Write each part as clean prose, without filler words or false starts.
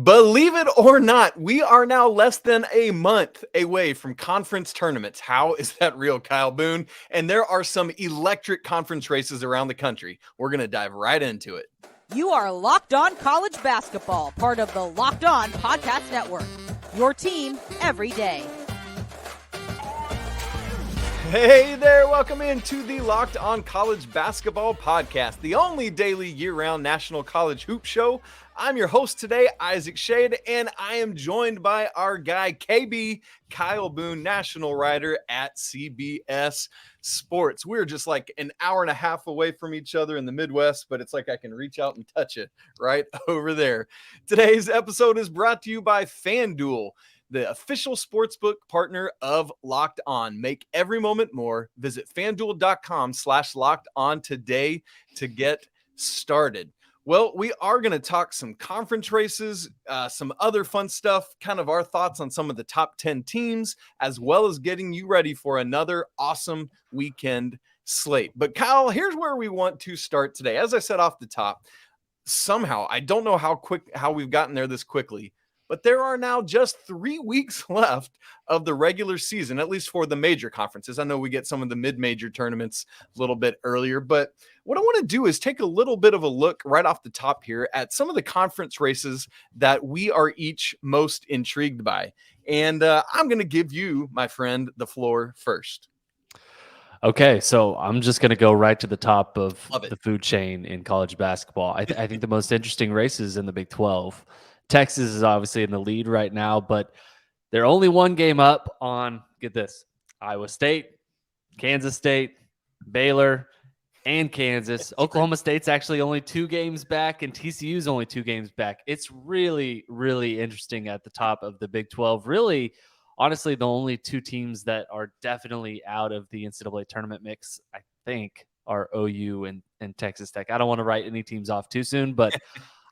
Believe it or not, we are now less than a month away from conference tournaments. How is that real, Kyle Boone? And there are some electric conference races around the country. We're going to dive right into it. You are Locked On College Basketball, part of the Locked On Podcast Network. Your team every day. Hey there, welcome into the Locked On College Basketball Podcast, the only daily year-round national college hoop show. I'm your host today, Isaac Schade, and I am joined by our guy, KB, Kyle Boone, national writer at CBS Sports. We're just like an hour and a half away from each other in the Midwest, but it's like I can reach out and touch it right over there. Today's episode is brought to you by FanDuel, the official sportsbook partner of Locked On. Make every moment more. Visit FanDuel.com/LockedOn today to get started. Well, we are going to talk some conference races, some other fun stuff, kind of our thoughts on some of the top 10 teams, as well as getting you ready for another awesome weekend slate. But Kyle, here's where we want to start today. As I said off the top, somehow, I don't know how we've gotten there this quickly, but there are now just 3 weeks left of the regular season, at least for the major conferences. I know we get some of the mid-major tournaments a little bit earlier, but what I want to do is take a little bit of a look right off the top here at some of the conference races that we are each most intrigued by. And I'm going to give you, my friend, the floor first. Okay, so I'm just going to go right to the top of the food chain in college basketball. I think the most interesting races in the Big 12. Texas is obviously in the lead right now, but they're only one game up on, get this, Iowa State, Kansas State, Baylor, and Kansas. Oklahoma State's actually only 2 games back, and TCU's only 2 games back. It's really, really interesting at the top of the Big 12. Really, honestly, the only 2 teams that are definitely out of the NCAA tournament mix, I think, are OU and Texas Tech. I don't want to write any teams off too soon, but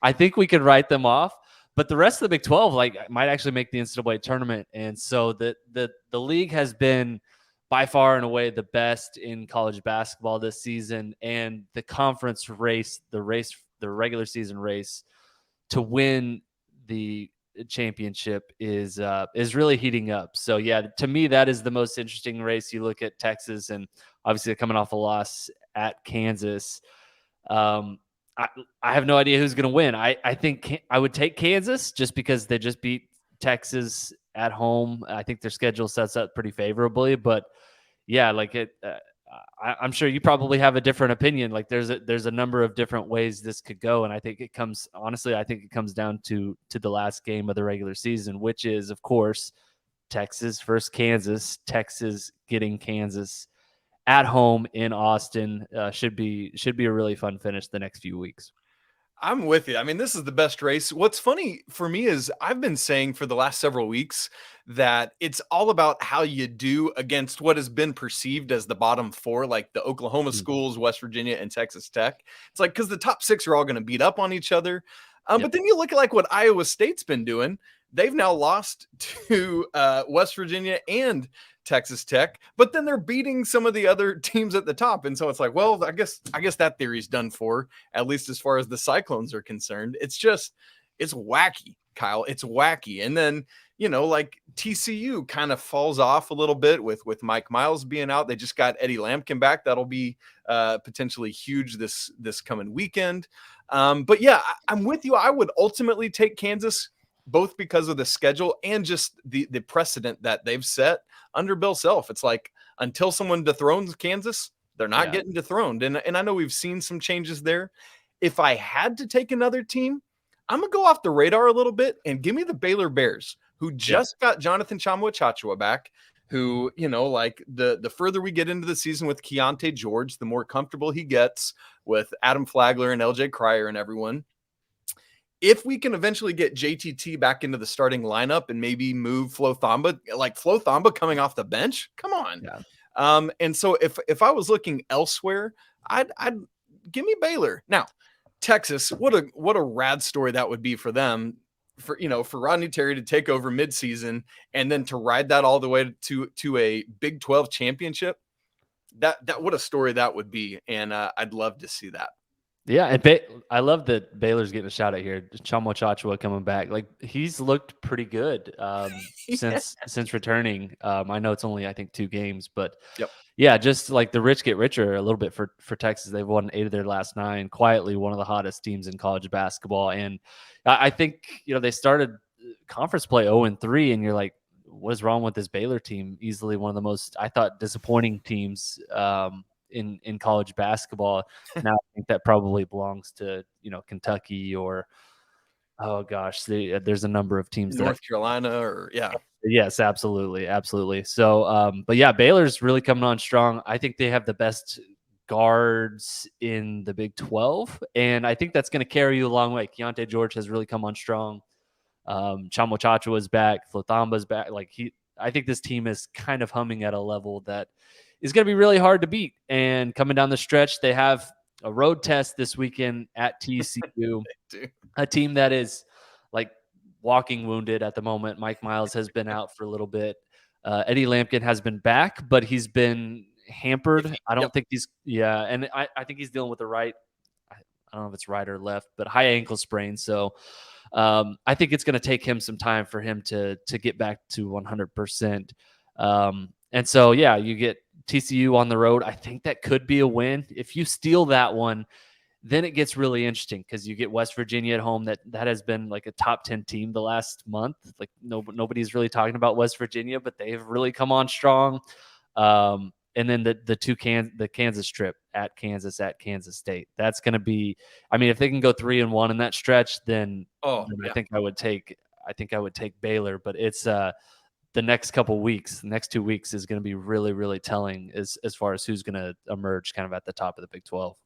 I think we could write them off. But the rest of the Big 12 might actually make the NCAA tournament. And so the league has been by far and away the best in college basketball this season. And the conference race, the regular season race to win the championship is really heating up. So yeah, to me, that is the most interesting race. You look at Texas and obviously coming off a loss at Kansas. I have no idea who's going to win. I think I would take Kansas just because they just beat Texas at home. I think their schedule sets up pretty favorably, but yeah, I'm sure you probably have a different opinion. Like there's a number of different ways this could go. And I think it comes down to the last game of the regular season, which is of course, Texas versus Kansas, Texas getting Kansas at home in Austin. Should be a really fun finish the next few weeks. I'm with you. I mean, this is the best race. What's funny for me is I've been saying for the last several weeks that it's all about how you do against what has been perceived as the bottom 4, like the Oklahoma schools, West Virginia, and Texas Tech. It's like, because the top 6 are all going to beat up on each other. But then you look at like what Iowa State's been doing. They've now lost to West Virginia and Texas Tech, but then they're beating some of the other teams at the top. And so it's like, well, I guess that theory's done for, at least as far as the Cyclones are concerned. It's wacky, Kyle. It's wacky. And then, like TCU kind of falls off a little bit with Mike Miles being out. They just got Eddie Lampkin back. That'll be potentially huge this coming weekend. But yeah, I'm with you. I would ultimately take Kansas, both because of the schedule and just the precedent that they've set under Bill Self. It's like, until someone dethrones Kansas, they're not getting dethroned. And I know we've seen some changes there. If I had to take another team, I'm going to go off the radar a little bit and give me the Baylor Bears, who just got Jonathan Tchamwa back, who, like the further we get into the season with Keontae George, the more comfortable he gets with Adam Flagler and LJ Cryer and everyone. If we can eventually get JTT back into the starting lineup and maybe move Flo Thamba coming off the bench, come on. Yeah. And so if I was looking elsewhere, I'd give me Baylor. Now, Texas, what a rad story that would be for them, for Rodney Terry to take over midseason and then to ride that all the way to a Big 12 championship. That what a story that would be, and I'd love to see that. Yeah, and I love that Baylor's getting a shout out here. Chamo Chachua coming back, like he's looked pretty good Yeah. since returning. I know it's only I think 2 games, but Yep. yeah, just like the rich get richer a little bit for Texas. They've won 8 of their last 9, quietly one of the hottest teams in college basketball. And I think they started conference play 0-3, and you're like, what is wrong with this Baylor team? Easily one of the most I thought disappointing teams in college basketball. Now I think that probably belongs to Kentucky or oh gosh, there's a number of teams that North Carolina or yeah. Yes, absolutely, absolutely. So, but yeah, Baylor's really coming on strong. I think they have the best guards in the Big 12, and I think that's going to carry you a long way. Keontae George has really come on strong. Chamo Chacho is back. Flothamba's back. I think this team is kind of humming at a level that is going to be really hard to beat. And coming down the stretch, they have a road test this weekend at TCU, a team that is like walking wounded at the moment. Mike Miles has been out for a little bit. Eddie Lampkin has been back, but he's been hampered. I don't think and I think he's dealing with the right. I don't know if it's right or left, but high ankle sprain. So I think it's going to take him some time for him to get back to 100%. And so, yeah, you get TCU on the road. I think that could be a win. If you steal that one, then it gets really interesting because you get West Virginia at home. That has been like a top 10 team the last month. Like nobody's really talking about West Virginia, but they've really come on strong. And then the Kansas trip at Kansas State. That's going to be. I mean, if they can go 3-1 in that stretch, then I think I would take Baylor. But it's the next couple weeks, the next 2 weeks is going to be really, really telling as far as who's going to emerge kind of at the top of the Big 12.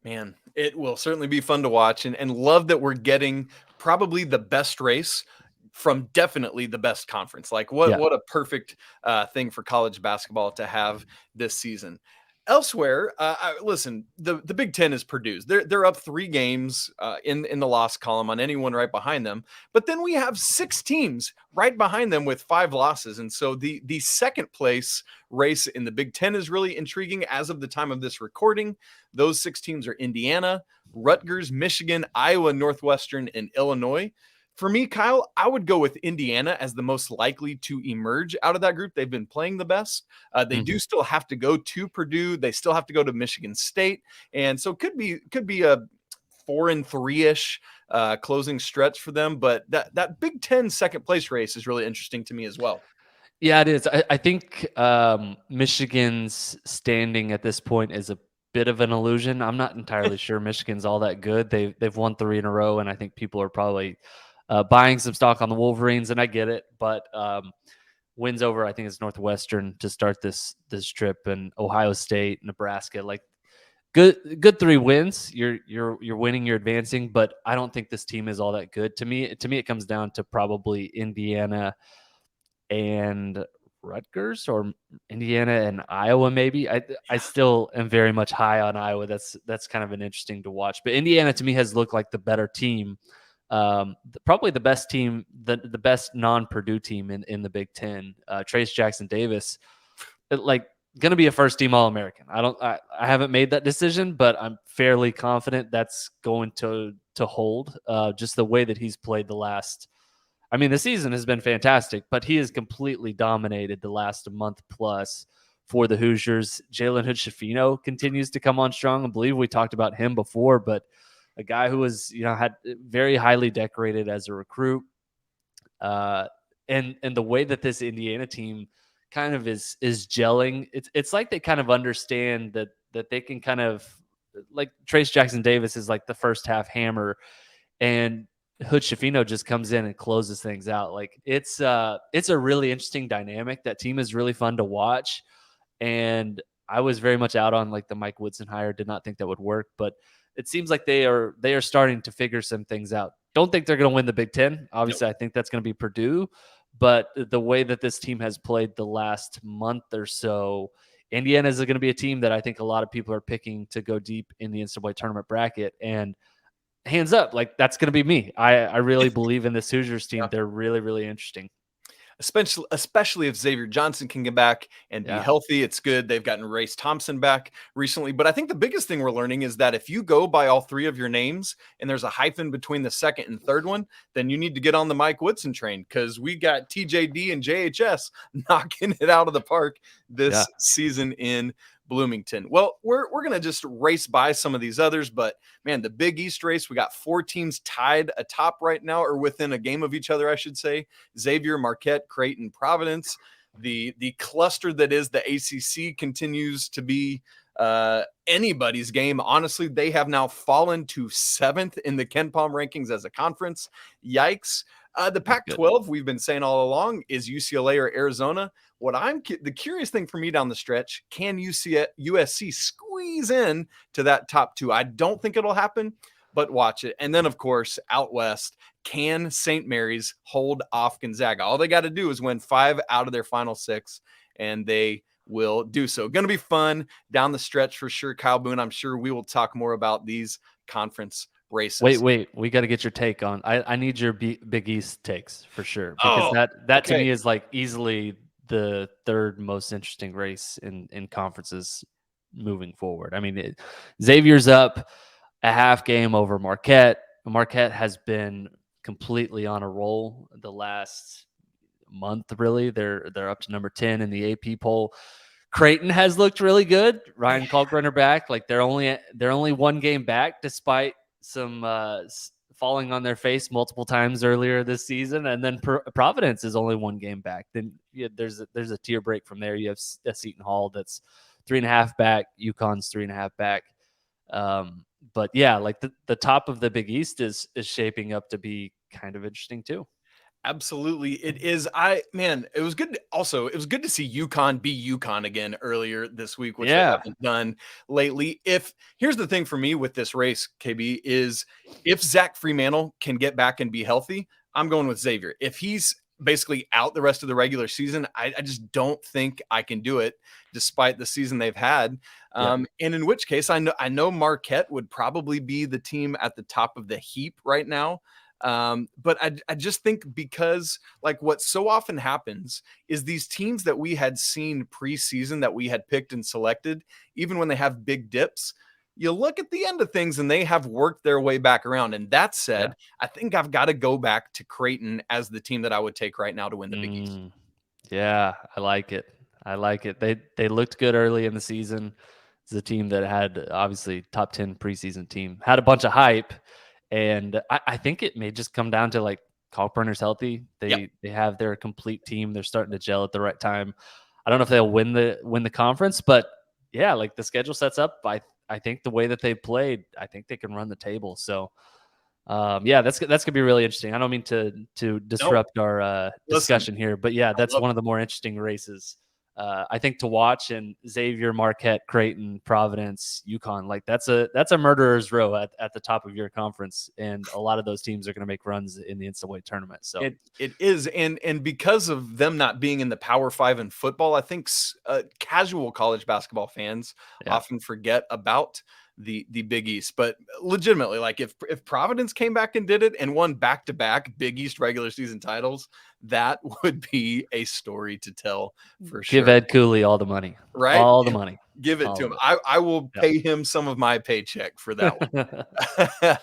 Man, it will certainly be fun to watch and love that we're getting probably the best race from definitely the best conference. Like what a perfect thing for college basketball to have this season. Elsewhere, listen, the Big Ten is Purdue. They're up 3 games in the loss column on anyone right behind them. But then we have 6 teams right behind them with 5 losses, and so the second place race in the Big Ten is really intriguing as of the time of this recording. Those 6 teams are Indiana, Rutgers, Michigan, Iowa, Northwestern, and Illinois. For me, Kyle, I would go with Indiana as the most likely to emerge out of that group. They've been playing the best. They do still have to go to Purdue. They still have to go to Michigan State, and so could be a 4-3-ish closing stretch for them. But that Big Ten second place race is really interesting to me as well. Yeah, it is. I think Michigan's standing at this point is a bit of an illusion. I'm not entirely sure Michigan's all that good. They've won 3 in a row, and I think people are probably buying some stock on the Wolverines, and I get it. But wins over, I think it's Northwestern to start this trip, and Ohio State, Nebraska. Like good 3 wins. You're winning, you're advancing, but I don't think this team is all that good. To me, it comes down to probably Indiana and Rutgers, or Indiana and Iowa, maybe. I still am very much high on Iowa. That's kind of an interesting to watch. But Indiana to me has looked like the better team, probably the best team, the best non-Purdue team in the Big Ten. Trace Jackson Davis, like going to be a first team All-American. I haven't made that decision, but I'm fairly confident that's going to hold. Just the way that he's played the last. I mean, the season has been fantastic, but he has completely dominated the last month plus for the Hoosiers. Jalen Hood-Schifino continues to come on strong. I believe we talked about him before, but a guy who was, had very highly decorated as a recruit. And the way that this Indiana team kind of is gelling, it's like they kind of understand that they can kind of, like Trace Jackson Davis is like the first half hammer, and Hood-Schifino just comes in and closes things out. Like it's a really interesting dynamic. That team is really fun to watch. And I was very much out on like the Mike Woodson hire. Did not think that would work, but it seems like they are starting to figure some things out. Don't think they're going to win the Big Ten. Obviously, nope. I think that's going to be Purdue. But the way that this team has played the last month or so, Indiana is going to be a team that I think a lot of people are picking to go deep in the NCAA tournament bracket. And hands up, like that's going to be me. I really believe in this Hoosiers team. Yeah. They're really, really interesting. especially if Xavier Johnson can get back and be healthy. It's good. They've gotten Race Thompson back recently. But I think the biggest thing we're learning is that if you go by all three of your names and there's a hyphen between the second and third one, then you need to get on the Mike Woodson train, because we got TJD and JHS knocking it out of the park this season in Bloomington. Well, we're going to just race by some of these others, but man, the Big East race, we got 4 teams tied atop right now, or within a game of each other, I should say. Xavier, Marquette, Creighton, Providence. The cluster that is the ACC continues to be anybody's game. Honestly, they have now fallen to 7th in the Ken Palm rankings as a conference. Yikes. The Pac-12, we've been saying all along, is UCLA or Arizona. The curious thing for me down the stretch, can USC squeeze in to that top 2? I don't think it'll happen, but watch it. And then, of course, out west, can St. Mary's hold off Gonzaga? All they got to do is win 5 out of their final 6, and they will do so. Going to be fun down the stretch for sure. Kyle Boone, I'm sure we will talk more about these conference races. Wait, we got to get your take on. I need your Big East takes for sure, because that to me is like easily the third most interesting race in conferences moving forward. I mean, Xavier's up a half game over Marquette. Marquette has been completely on a roll the last month. Really, they're up to number 10 in the AP poll. Creighton has looked really good. Ryan Kalkbrenner back. Like they're only 1 game back, despite some falling on their face multiple times earlier this season. And then Providence is only 1 game back. Then there's a tier break from there. You have Seton Hall that's 3.5 back. UConn's 3.5 back. But yeah, like the top of the Big East is shaping up to be kind of interesting too. Absolutely. It is. It was good. It was good to see UConn be UConn again earlier this week, which they haven't done lately. Here's the thing for me with this race, KB, is if Zach Fremantle can get back and be healthy, I'm going with Xavier. If he's basically out the rest of the regular season, I just don't think I can do it, despite the season they've had. And in which case, I know Marquette would probably be the team at the top of the heap right now. But I just think, because like what so often happens is these teams that we had seen preseason that we had picked and selected, even when they have big dips, you look at the end of things and they have worked their way back around. And that said, I think I've got to go back to Creighton as the team that I would take right now to win the Big East. Yeah, I like it. They looked good early in the season. It's a team that had obviously top 10 preseason team, had a bunch of hype. And I think it may just come down to like Kalkbrenner's healthy. They have their complete team. They're starting to gel at the right time. I don't know if they'll win the conference, but yeah, like the schedule sets up. I think the way that they played, I think they can run the table. So that's gonna be really interesting. I don't mean to disrupt our discussion here, but yeah, that's one of the more interesting races. I think to watch. And Xavier, Marquette, Creighton, Providence, UConn, like that's a murderer's row at the top of your conference, and a lot of those teams are going to make runs in the NCAA tournament. So it is, and because of them not being in the Power 5 in football, I think casual college basketball fans often forget about the Big East. But legitimately, like if Providence came back and did it and won back-to-back Big East regular season titles, that would be a story to tell for sure. Give Ed Cooley all the money, right? All the money. Give it to him. I will pay him some of my paycheck for that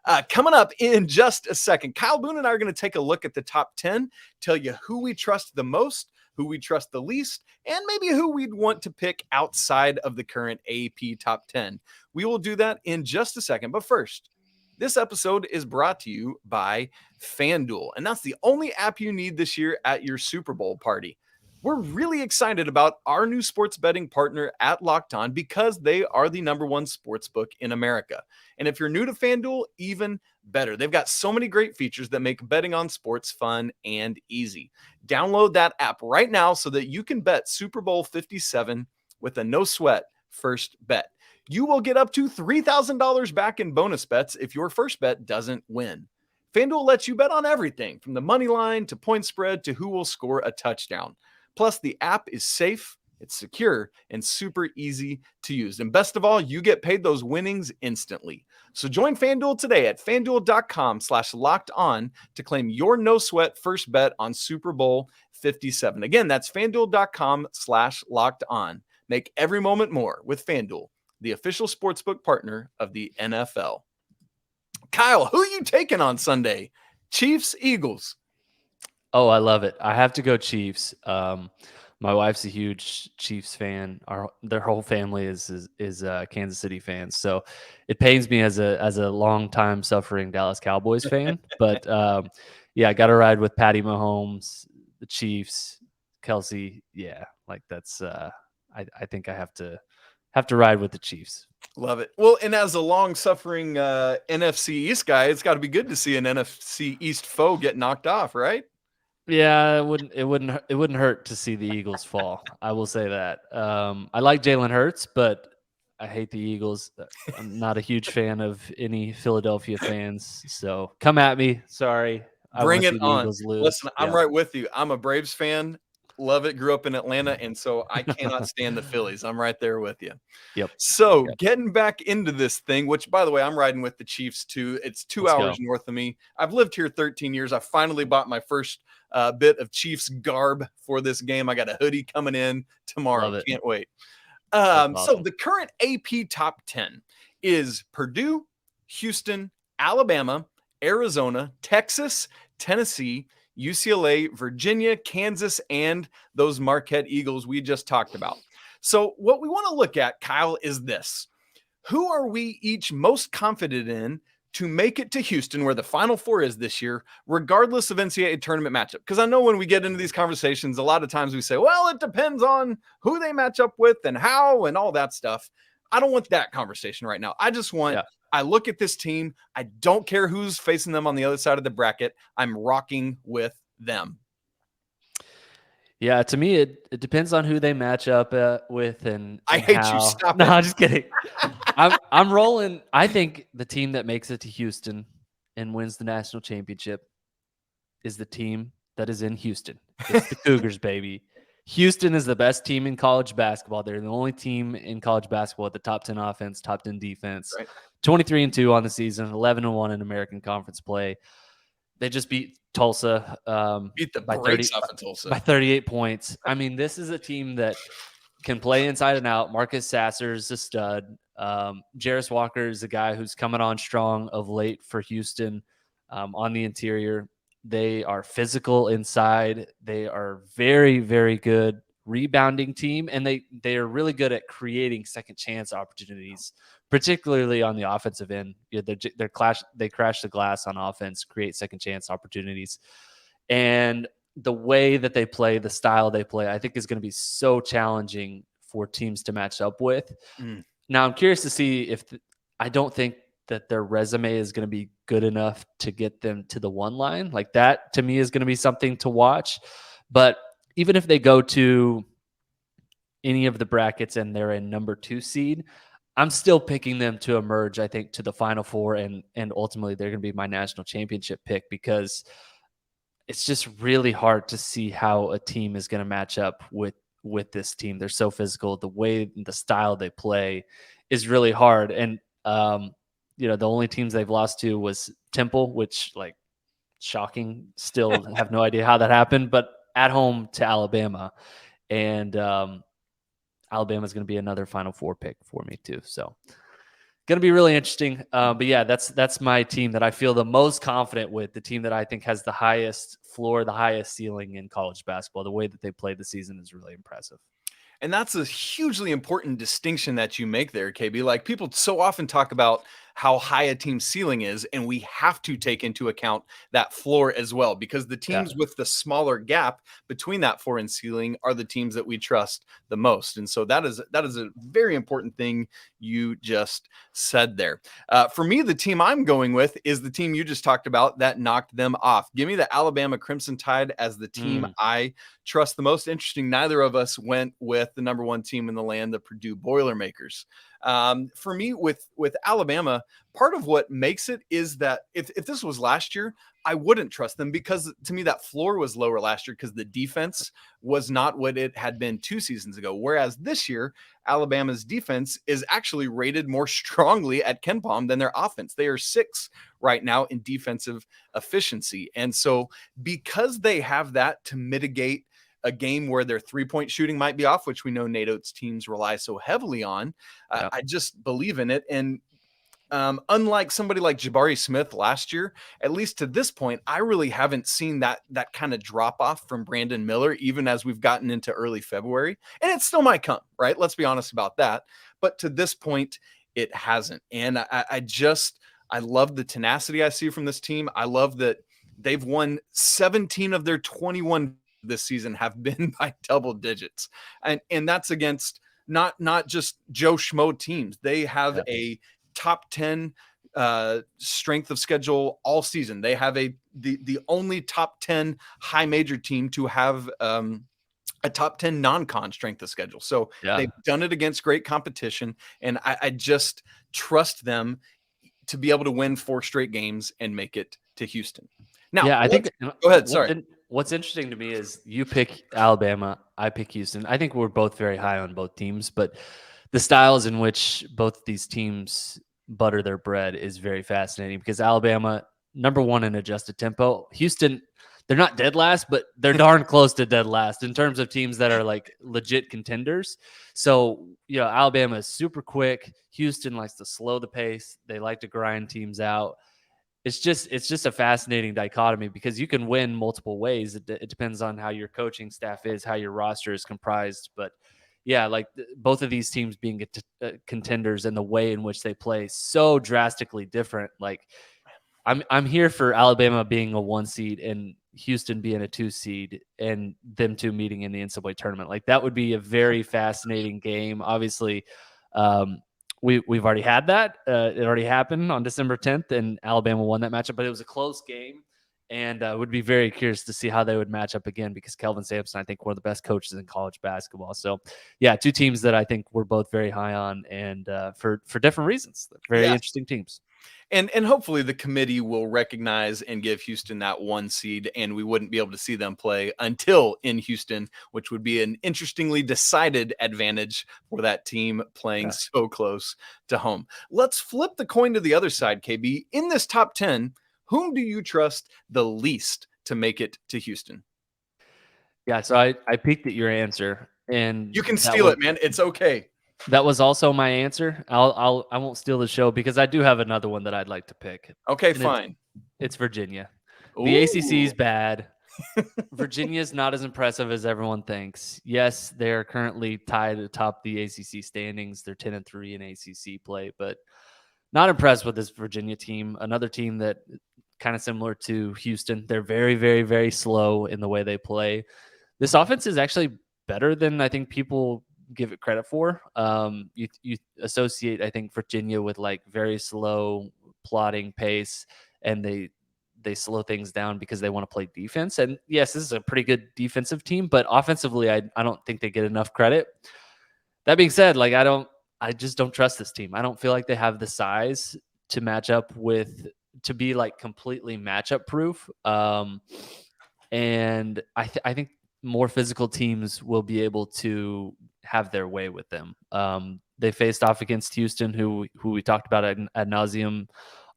one. Coming up in just a second, Kyle Boone and I are going to take a look at the top 10, tell you who we trust the most, who we trust the least, and maybe who we'd want to pick outside of the current AP top 10. We will do that in just a second. But first, this episode is brought to you by FanDuel, and that's the only app you need this year at your Super Bowl party. We're really excited about our new sports betting partner at Locked On, because they are the #1 sports book in America. And if you're new to FanDuel, even better. They've got so many great features that make betting on sports fun and easy. Download that app right now so that you can bet Super Bowl 57 with a no sweat first bet. You will get up to $3,000 back in bonus bets if your first bet doesn't win. FanDuel lets you bet on everything from the money line to point spread to who will score a touchdown. Plus, the app is safe, it's secure, and super easy to use. And best of all, you get paid those winnings instantly. So join FanDuel today at FanDuel.com/locked-on to claim your no-sweat first bet on Super Bowl 57. Again, that's FanDuel.com/locked-on. Make every moment more with FanDuel, the official sportsbook partner of the NFL. Kyle, who are you taking on Sunday? Chiefs, Eagles? Oh, I love it. I have to go Chiefs. My wife's a huge Chiefs fan. Their whole family is Kansas City fans. So it pains me as a long time suffering Dallas Cowboys fan. But yeah, I got to ride with Patty Mahomes, the Chiefs, Kelsey. Yeah, like that's. I think I have to ride with the Chiefs. Love it. Well, and as a long-suffering NFC East guy, it's got to be good to see an NFC East foe get knocked off, right? Yeah, it wouldn't hurt to see the Eagles fall. I will say that. I like Jalen Hurts, but I hate the Eagles. I'm not a huge fan of any Philadelphia fans, so come at me. Sorry. I want Bring to it see the on. Eagles lose. Listen, I'm Yeah. right with you. I'm a Braves fan. Love it. Grew up in Atlanta, and so I cannot stand the Phillies. I'm right there with you. Yep. So getting back into this thing, which, by the way, I'm riding with the Chiefs too. It's 2 hours north of me. I've lived here 13 years. I finally bought my first bit of Chiefs garb for this game. I got a hoodie coming in tomorrow. Love it. Can't wait. Awesome. So the current AP top 10 is Purdue, Houston, Alabama, Arizona, Texas, Tennessee, UCLA, Virginia, Kansas, and those Marquette Eagles we just talked about. So what we want to look at, Kyle, is this. Who are we each most confident in to make it to Houston, where the Final Four is this year, regardless of NCAA tournament matchup? Because I know when we get into these conversations, a lot of times we say, well, it depends on who they match up with and how and all that stuff. I don't want that conversation right now. I just want, I look at this team. I don't care who's facing them on the other side of the bracket. I'm rocking with them. Yeah, to me, it depends on who they match up with and I hate how. you. Stop No, it. I'm just kidding. I'm rolling. I think the team that makes it to Houston and wins the national championship is the team that is in Houston. It's the Cougars, baby. Houston is the best team in college basketball. They're the only team in college basketball at the top 10 offense, top 10 defense. Right. 23-2 on the season, 11-1 in American Conference play. They just beat Tulsa. Beat the by brakes off of Tulsa by 38 points. I mean, this is a team that can play inside and out. Marcus Sasser's a stud. Jarris Walker is a guy who's coming on strong of late for Houston on the interior. They are physical inside. They are very, very good rebounding team, and they are really good at creating second chance opportunities, particularly on the offensive end. They crash the glass on offense, create second chance opportunities, and the way that they play, the style they play, I think is going to be so challenging for teams to match up with. Now, I'm curious to see if I don't think that their resume is going to be good enough to get them to the one line. Like that, to me, is going to be something to watch. But even if they go to any of the brackets and they're a number 2 seed, I'm still picking them to emerge, I think, to the Final Four, and ultimately they're going to be my national championship pick, because it's just really hard to see how a team is going to match up with this team. They're so physical. The way, the style they play is really hard. And, the only teams they've lost to was Temple, which, like, shocking. Still have no idea how that happened, but at home to Alabama. And Alabama is going to be another Final Four pick for me too. So going to be really interesting. But yeah, that's my team that I feel the most confident with, the team that I think has the highest floor, the highest ceiling in college basketball. The way that they played the season is really impressive. And that's a hugely important distinction that you make there, KB. Like, people so often talk about how high a team's ceiling is, and we have to take into account that floor as well, because the teams with the smaller gap between that floor and ceiling are the teams that we trust the most. And so that is a very important thing you just said there. For me, the team I'm going with is the team you just talked about that knocked them off. Give me the Alabama Crimson Tide as the team I trust the most. Interesting, neither of us went with the number 1 team in the land, the Purdue Boilermakers. For me, with Alabama, part of what makes it is that if this was last year, I wouldn't trust them, because to me that floor was lower last year because the defense was not what it had been 2 seasons ago. Whereas this year, Alabama's defense is actually rated more strongly at KenPom than their offense. They are 6th right now in defensive efficiency. And so because they have that to mitigate a game where their 3-point shooting might be off, which we know Nate Oates' teams rely so heavily on, I just believe in it. And unlike somebody like Jabari Smith last year, at least to this point, I really haven't seen that kind of drop off from Brandon Miller, even as we've gotten into early February. And it still might come, right? Let's be honest about that. But to this point, it hasn't. And I love the tenacity I see from this team. I love that they've won 17 of their 21 this season have been by double digits. And that's against not just Joe Schmo teams. They have a top 10 strength of schedule all season. They have the only top 10 high major team to have a top 10 non-con strength of schedule. So they've done it against great competition. And I just trust them to be able to win 4 straight games and make it to Houston. Now, I think go ahead. Sorry. What's interesting to me is you pick Alabama, I pick Houston. I think we're both very high on both teams, but the styles in which both these teams butter their bread is very fascinating, because Alabama, number 1 in adjusted tempo. Houston, they're not dead last, but they're darn close to dead last in terms of teams that are like legit contenders. So, Alabama is super quick. Houston likes to slow the pace. They like to grind teams out. It's just a fascinating dichotomy, because you can win multiple ways. It depends on how your coaching staff is, how your roster is comprised. But yeah, like both of these teams being contenders, and the way in which they play so drastically different. Like I'm here for Alabama being a 1 seed and Houston being a 2 seed, and them two meeting in the NCAA tournament. Like that would be a very fascinating game. Obviously, we've already had that. It already happened on December 10th, and Alabama won that matchup, but it was a close game. And would be very curious to see how they would match up again, because Kelvin Sampson, I think, one of the best coaches in college basketball. So, yeah, 2 teams that I think we're both very high on, and for different reasons. Very interesting teams. And hopefully the committee will recognize and give Houston that 1 seed, and we wouldn't be able to see them play until in Houston, which would be an interestingly decided advantage for that team playing so close to home. Let's flip the coin to the other side, KB. In this top 10, whom do you trust the least to make it to Houston? Yeah, so I peeked at your answer, and you can steal it, man. It's okay. That was also my answer. I won't steal the show, because I do have another one that I'd like to pick. Okay, fine. It's Virginia. Ooh. The ACC is bad. Virginia is not as impressive as everyone thinks. Yes, they are currently tied atop the ACC standings. They're 10-3 in ACC play, but not impressed with this Virginia team. Another team that kind of similar to Houston. They're very, very, very slow in the way they play. This offense is actually better than I think people give it credit for. You associate, I think, Virginia with like very slow plodding pace, and they slow things down because they want to play defense. And yes, this is a pretty good defensive team, but offensively, I don't think they get enough credit. That being said, like I just don't trust this team. I don't feel like they have the size to match up with, to be like completely matchup proof. And I think more physical teams will be able to have their way with them. They faced off against Houston, who we talked about ad nauseum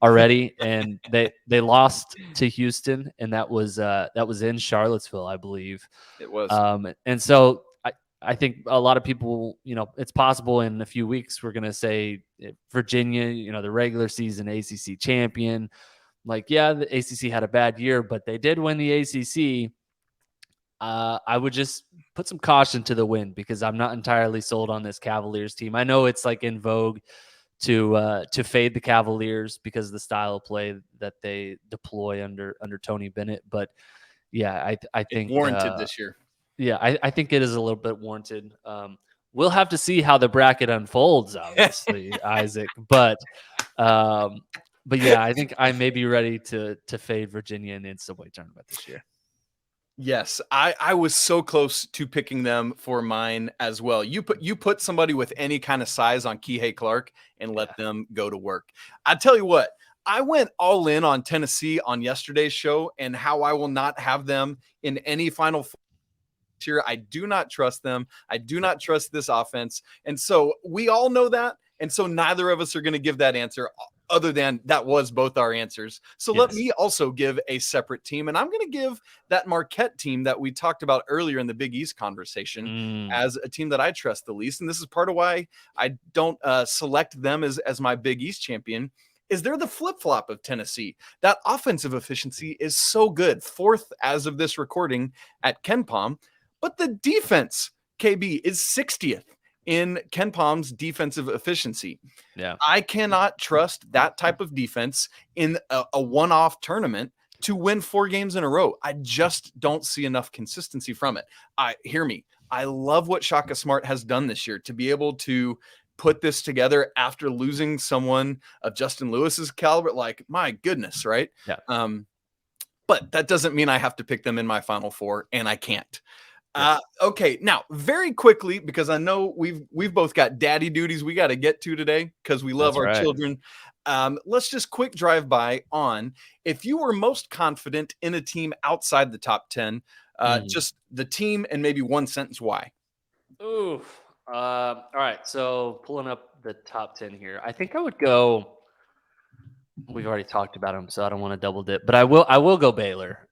already, and they lost to Houston, and that was in Charlottesville, I believe. It was. And so I think a lot of people, it's possible in a few weeks we're going to say Virginia, the regular season ACC champion. Like, yeah, the ACC had a bad year, but they did win the ACC. I would just put some caution to the wind, because I'm not entirely sold on this Cavaliers team. I know it's like in vogue to fade the Cavaliers because of the style of play that they deploy under Tony Bennett, but yeah, I think it's warranted this year. Yeah, I think it is a little bit warranted. We'll have to see how the bracket unfolds, obviously, Isaac. But yeah, I think I may be ready to fade Virginia in the NCAA tournament this year. Yes, I was so close to picking them for mine as well. You put somebody with any kind of size on Kihei Clark and let Yeah. them go to work. I tell you what, I went all in on Tennessee on yesterday's show and how I will not have them in any Final Four this year. I do not trust them. I do not trust this offense. And so we all know that. And so neither of us are going to give that answer other than that was both our answers. So let Yes. me also give a separate team. And I'm going to give that Marquette team that we talked about earlier in the Big East conversation as a team that I trust the least. And this is part of why I don't select them as my Big East champion. Is they're the flip-flop of Tennessee. That offensive efficiency is so good. Fourth as of this recording at KenPom. But the defense, KB, is 60th in KenPom's defensive efficiency. Yeah. I cannot trust that type of defense in a one-off tournament to win 4 games in a row. I just don't see enough consistency from it. Hear me. I love what Shaka Smart has done this year to be able to put this together after losing someone of Justin Lewis's caliber. Like, my goodness, right? Yeah. But that doesn't mean I have to pick them in my Final Four, and I can't. Okay, now very quickly, because I know we've both got daddy duties we got to get to today because we love That's our right. children. Let's just quick drive by on if you were most confident in a team outside the top 10, just the team and maybe one sentence why. Ooh. All right. So pulling up the top 10 here, I think I would go. We've already talked about them, so I don't want to double dip, but I will go Baylor.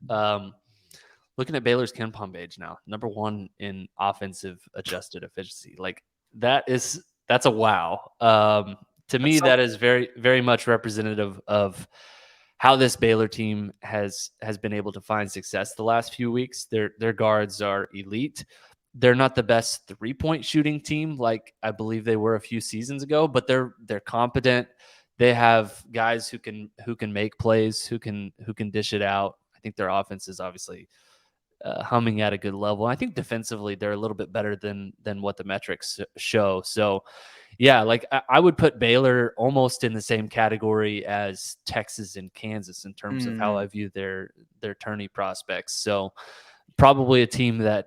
Looking at Baylor's KenPom page now, number 1 in offensive adjusted efficiency. Like that's a wow. To me, that is very, very much representative of how this Baylor team has been able to find success the last few weeks. Their guards are elite. They're not the best 3-point shooting team like I believe they were a few seasons ago, but they're competent. They have guys who can make plays, who can dish it out. I think their offense is obviously humming at a good level. I think defensively they're a little bit better than what the metrics show. So, yeah, like I would put Baylor almost in the same category as Texas and Kansas in terms of how I view their tourney prospects. So, probably a team that,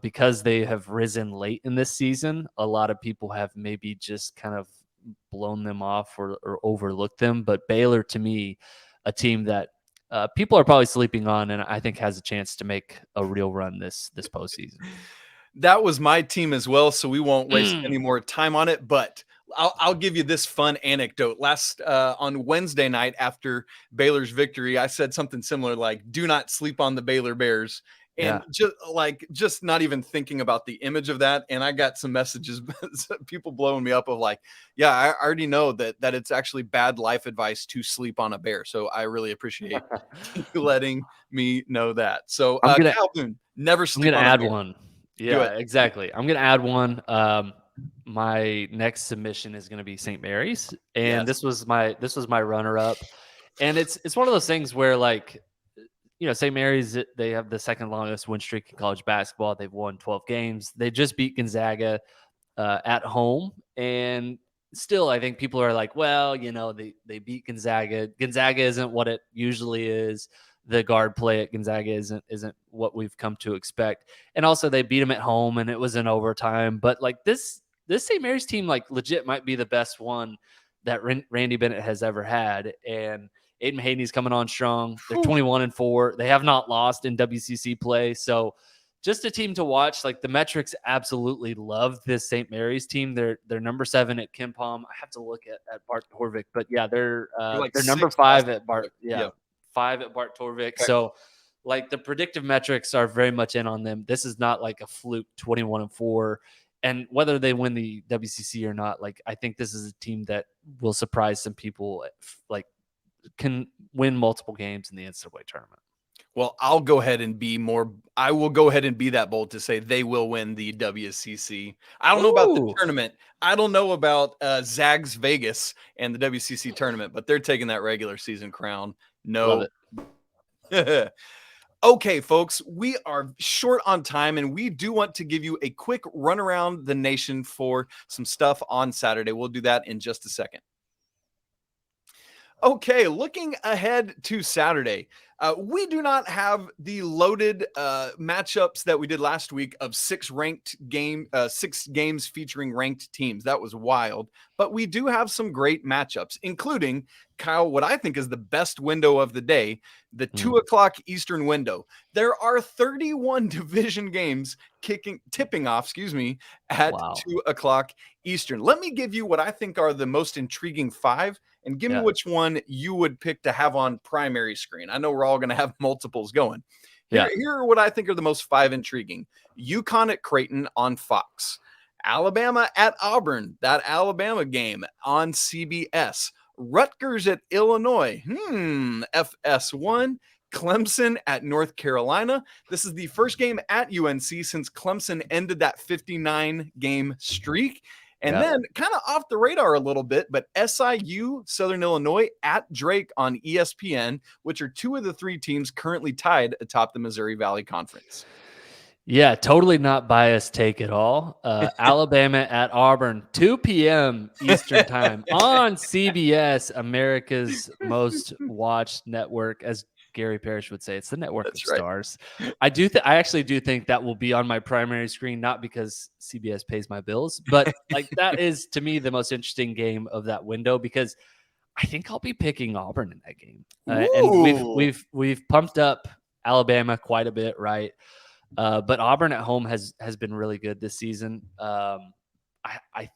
because they have risen late in this season, a lot of people have maybe just kind of blown them off or overlooked them. But Baylor, to me, a team that people are probably sleeping on, and I think has a chance to make a real run this postseason. That was my team as well, so we won't waste any more time on it. But I'll give you this fun anecdote. Last on Wednesday night after Baylor's victory, I said something similar like, "Do not sleep on the Baylor Bears." And just not even thinking about the image of that. And I got some messages, people blowing me up of like, yeah, I already know that it's actually bad life advice to sleep on a bear. So I really appreciate you letting me know that. So Calhoun, never sleep on a bear. I'm going to add one. Yeah, exactly. I'm going to add one. My next submission is going to be St. Mary's. And this was my runner up. And it's one of those things where like, St. Mary's, they have the second longest win streak in college basketball. They've won 12 games. They just beat Gonzaga at home. And still, I think people are like, well, they beat Gonzaga. Gonzaga isn't what it usually is. The guard play at Gonzaga isn't what we've come to expect. And also, they beat them at home, and it was in overtime. But like this St. Mary's team, like legit, might be the best one that Randy Bennett has ever had. And Aiden Mahaney's coming on strong. They're 21-4. They have not lost in WCC play. So just a team to watch. Like the metrics absolutely love this St. Mary's team. They're number 7 at KenPom. I have to look at Bart Torvik, but yeah, they're number 5 at Bart. Yeah, 5 at Bart Torvik. Okay. So like the predictive metrics are very much in on them. This is not like a fluke 21-4. And whether they win the WCC or not, like I think this is a team that will surprise some people. Like can win multiple games in the NCAA tournament. Well, I will go ahead and be that bold to say they will win the WCC. I don't know about the tournament. I don't know about Zags Vegas and the WCC tournament, but they're taking that regular season crown. No. Okay, folks, we are short on time, and we do want to give you a quick run around the nation for some stuff on Saturday. We'll do that in just a second. Okay, looking ahead to Saturday, We do not have the loaded matchups that we did last week of 6 games featuring ranked teams. That was wild. But we do have some great matchups, including, Kyle, what I think is the best window of the day, the 2 o'clock Eastern window. There are 31 division games tipping off, at 2 o'clock Eastern. Let me give you what I think are the most intriguing 5, and give me which one you would pick to have on primary screen. I know we're all going to have multiples going. Here are what I think are the most 5 intriguing. UConn at Creighton on Fox. Alabama at Auburn, that Alabama game on CBS. Rutgers at Illinois, FS1. Clemson at North Carolina. This is the first game at UNC since Clemson ended that 59-game streak. And then kind of off the radar a little bit, but SIU, Southern Illinois at Drake on ESPN, which are 2 of the 3 teams currently tied atop the Missouri Valley Conference. Yeah, totally not biased take at all. Alabama at Auburn, 2 p.m. Eastern time on CBS, America's most watched network, as Gary Parrish would say. It's the network of stars. I actually do think that will be on my primary screen, not because CBS pays my bills, but like that is to me the most interesting game of that window, because I think I'll be picking Auburn in that game. And we've pumped up Alabama quite a bit, right? But Auburn at home has been really good this season. I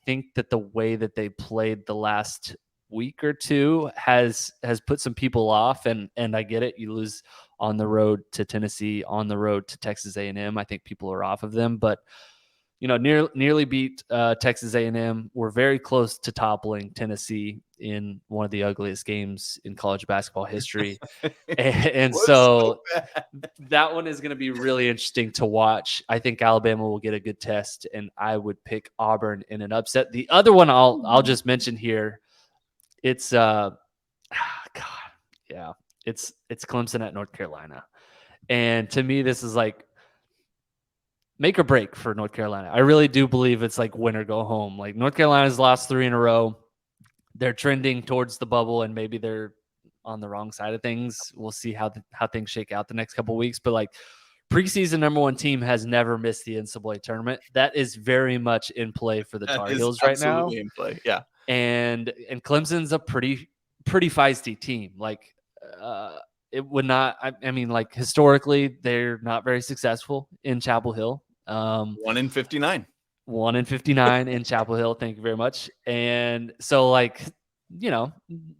think that the way that they played the last week or two has put some people off, and I get it. You lose on the road to Tennessee, on the road to Texas A&M. I think people are off of them, but nearly beat Texas A&M. We're very close to toppling Tennessee in one of the ugliest games in college basketball history. and so that one is going to be really interesting to watch. I think Alabama will get a good test, and I would pick Auburn in an upset. The other one I'll just mention here, it's it's Clemson at North Carolina. And to me, this is like make or break for North Carolina. I really do believe it's like win or go home. Like North Carolina's lost 3 in a row. They're trending towards the bubble, and maybe they're on the wrong side of things. We'll see how things shake out the next couple of weeks. But like preseason number 1 team has never missed the NCAA tournament. That is very much in play for the Tar Heels right now. Absolutely in play, yeah. And Clemson's a pretty feisty team. Like it would not. I mean, like historically, they're not very successful in Chapel Hill. 1 in 59. 1 in 59 in Chapel Hill. Thank you very much. And so, like, the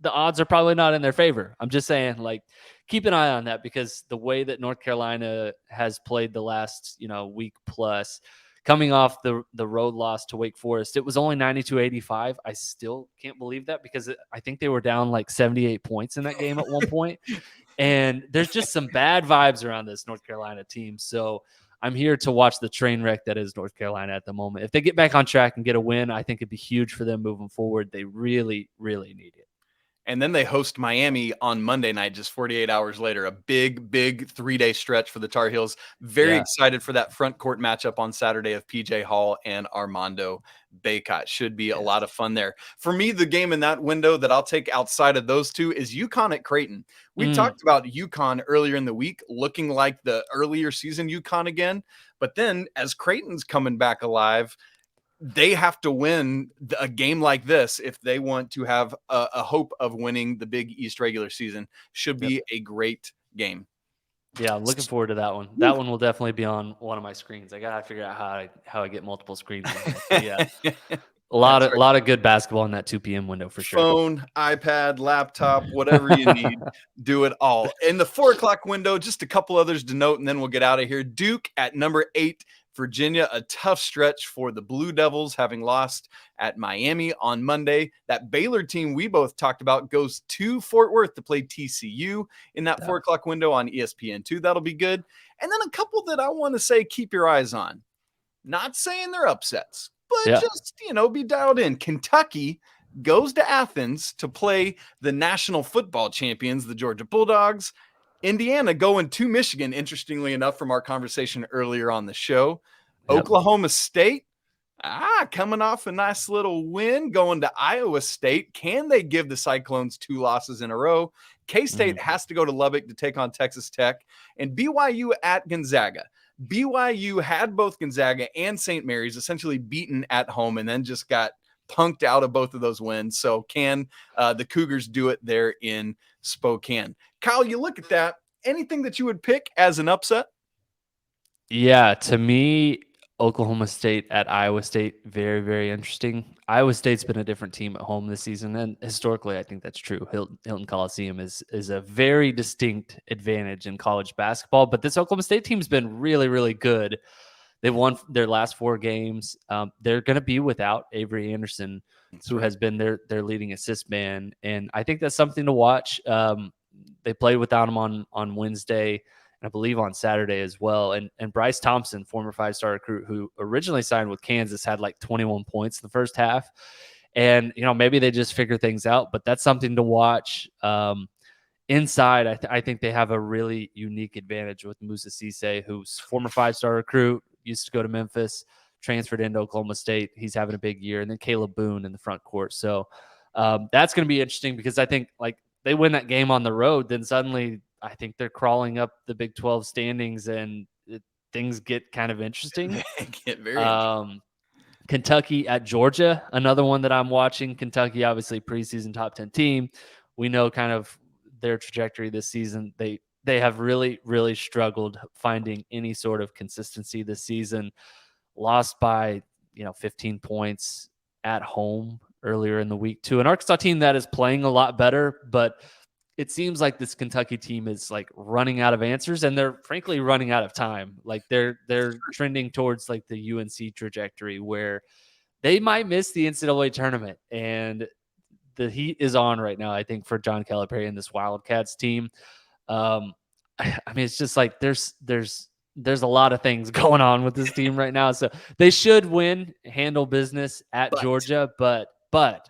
odds are probably not in their favor. I'm just saying, like, keep an eye on that, because the way that North Carolina has played the last, week plus, coming off the road loss to Wake Forest, it was only 92-85. I still can't believe that, because I think they were down like 78 points in that game at one point. And there's just some bad vibes around this North Carolina team. So I'm here to watch the train wreck that is North Carolina at the moment. If they get back on track and get a win, I think it'd be huge for them moving forward. They really, really need it. And then they host Miami on Monday night, just 48 hours later. A big 3-day stretch for the Tar Heels. Very excited for that front court matchup on Saturday of PJ Hall and Armando Bacot. Should be a lot of fun there. For me, the game in that window that I'll take outside of those 2 is UConn at Creighton. We talked about UConn earlier in the week, looking like the earlier season UConn again. But then as Creighton's coming back alive, they have to win a game like this if they want to have a hope of winning the Big East regular season. Should be a great game. Yeah, I'm looking forward to that one. That one will definitely be on one of my screens. I gotta figure out how I get multiple screens. Yeah, a lot of good basketball in that 2 p.m. window for sure. Phone, iPad, laptop, whatever you need, do it all. In the 4 o'clock window, just a couple others to note, and then we'll get out of here. Duke at number 8. Virginia, a tough stretch for the Blue Devils, having lost at Miami on Monday. That Baylor team we both talked about goes to Fort Worth to play TCU in that 4 o'clock window on ESPN2. That'll be good. And then a couple that I want to say keep your eyes on. Not saying they're upsets, but just, be dialed in. Kentucky goes to Athens to play the national football champions, the Georgia Bulldogs. Indiana going to Michigan, interestingly enough, from our conversation earlier on the show. Oklahoma State, Coming off a nice little win, going to Iowa State. Can they give the Cyclones 2 losses in a row? K-State has to go to Lubbock to take on Texas Tech, and BYU at Gonzaga. BYU had both Gonzaga and St. Mary's essentially beaten at home and then just got punked out of both of those wins. So can the Cougars do it there in Spokane? Kyle, you look at that. Anything that you would pick as an upset? Yeah, to me, Oklahoma State at Iowa State, very, very interesting. Iowa State's been a different team at home this season, and historically, I think that's true. Hilton Coliseum is a very distinct advantage in college basketball, but this Oklahoma State team's been really, really good. They've won their last 4 games. They're going to be without Avery Anderson, who has been their leading assist man, and I think that's something to watch. They played without him on Wednesday, and I believe on Saturday as well. And Bryce Thompson, former 5-star recruit who originally signed with Kansas, had like 21 points in the first half. And, maybe they just figure things out, but that's something to watch. Inside, I think they have a really unique advantage with Musa Cisse, who's former 5-star recruit, used to go to Memphis, transferred into Oklahoma State. He's having a big year. And then Caleb Boone in the front court. So that's going to be interesting because I think they win that game on the road, then suddenly I think they're crawling up the Big 12 standings and things get kind of interesting. They get very interesting. Kentucky at Georgia, another one that I'm watching. Kentucky, obviously preseason top 10 team. We know kind of their trajectory this season. They have really, really struggled finding any sort of consistency this season. Lost by, 15 points at home earlier in the week to an Arkansas team that is playing a lot better, but it seems like this Kentucky team is running out of answers, and they're frankly running out of time. They're trending towards the UNC trajectory where they might miss the NCAA tournament, and the heat is on right now, I think, for John Calipari and this Wildcats team. I mean, it's just there's a lot of things going on with this team right now. So they should handle business at Georgia, but it's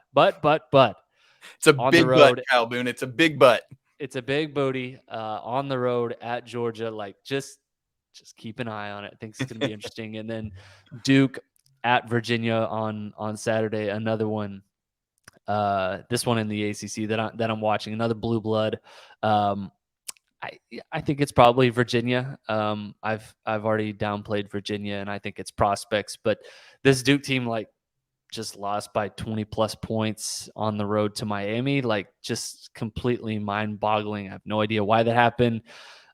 a big butt, Kyle Boone. It's a big butt. It's a big booty on the road at Georgia. Just keep an eye on it. I think it's going to be interesting. And then Duke at Virginia on Saturday. Another one. This one in the ACC that I'm watching. Another blue blood. I think it's probably Virginia. I've already downplayed Virginia, and I think it's prospects. But this Duke team just lost by 20 plus points on the road to Miami, just completely mind boggling. I have no idea why that happened.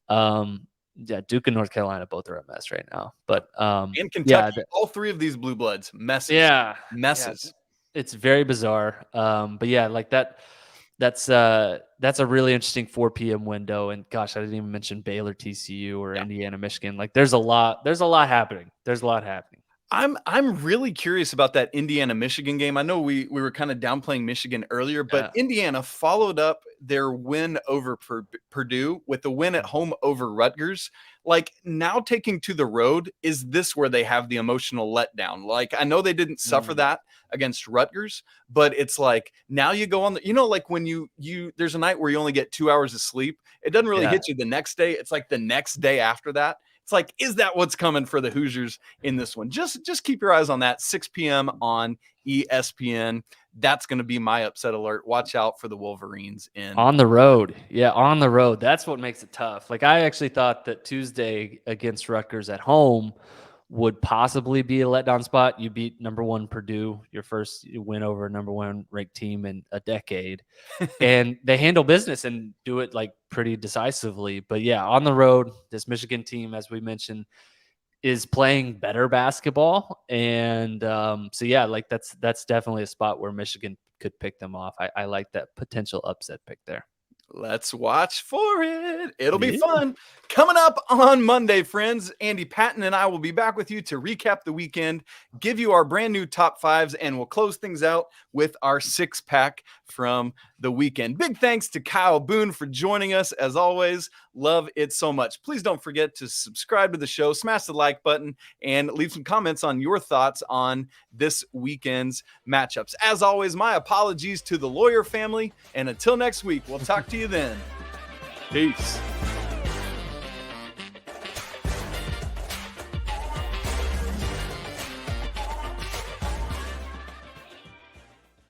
Duke and North Carolina both are a mess right now, but in Kentucky, all 3 of these blue bloods messes. Messes. It's very bizarre. But yeah, that's a really interesting 4 p.m. window. And gosh, I didn't even mention Baylor, TCU, or Indiana, Michigan. There's a lot happening. I'm really curious about that Indiana Michigan game. I know we were kind of downplaying Michigan earlier, but Indiana followed up their win over Purdue with a win at home over Rutgers. Now taking to the road, is this where they have the emotional letdown? I know they didn't suffer that against Rutgers, but it's now you go on when you there's a night where you only get 2 hours of sleep. It doesn't really hit you the next day. It's the next day after that. It's is that what's coming for the Hoosiers in this one? Just keep your eyes on that. 6 p.m. on ESPN. That's going to be my upset alert. Watch out for the Wolverines on the road. Yeah, on the road. That's what makes it tough. I actually thought that Tuesday against Rutgers at home would possibly be a letdown spot. You beat number 1 Purdue, your first win over a number 1 ranked team in a decade. And they handle business and do it pretty decisively. But yeah, on the road, this Michigan team, as we mentioned, is playing better basketball. And so yeah, that's definitely a spot where Michigan could pick them off. I like that potential upset pick there. Let's watch for it. It'll be fun. Coming up on Monday, friends, Andy Patton and I will be back with you to recap the weekend, give you our brand new top 5s, and we'll close things out with our 6-pack from the weekend. Big thanks to Kyle Boone for joining us. As always, love it so much. Please don't forget to subscribe to the show, smash the like button, and leave some comments on your thoughts on this weekend's matchups. As always, my apologies to the Lawyer family, and until next week, we'll talk to you then. Peace.